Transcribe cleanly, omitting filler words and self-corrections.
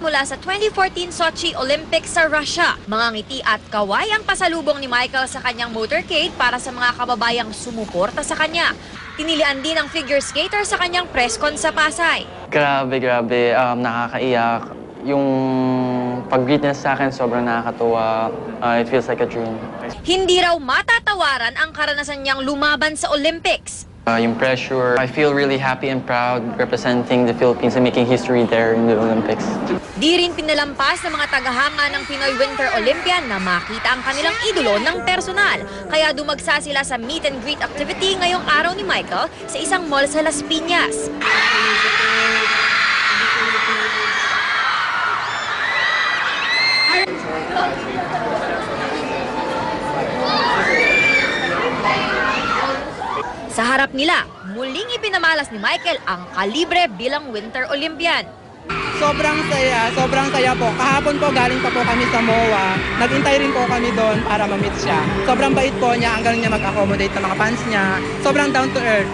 mula sa 2014 Sochi Olympics sa Russia. Mga ngiti at kaway ang pasalubong ni Michael sa kanyang motorcade para sa mga kababayang sumuporta sa kanya. Tinilian din ang figure skater sa kanyang press con sa Pasay. Grabe, nakakaiyak. Yung pag-greet niya sa akin, sobrang nakakatuwa. It feels like a dream. Hindi raw matatawaran ang karanasan niyang lumaban sa Olympics. Yung pressure, I feel really happy and proud representing the Philippines and making history there in the Olympics. Di rin pinalampas ng mga tagahanga ng Pinoy Winter Olympian na makita ang kanilang idolo ng personal. Kaya dumagsa sila sa meet and greet activity ngayong araw ni Michael sa isang mall sa Las Piñas. Sa harap nila, muling ipinamalas ni Michael ang kalibre bilang Winter Olympian. Sobrang saya po. Kahapon po galing pa po kami sa MOA. Naghintay rin po kami doon para ma-meet siya. Sobrang bait po niya, ang galing niya mag-accommodate ng mga fans niya. Sobrang down to earth.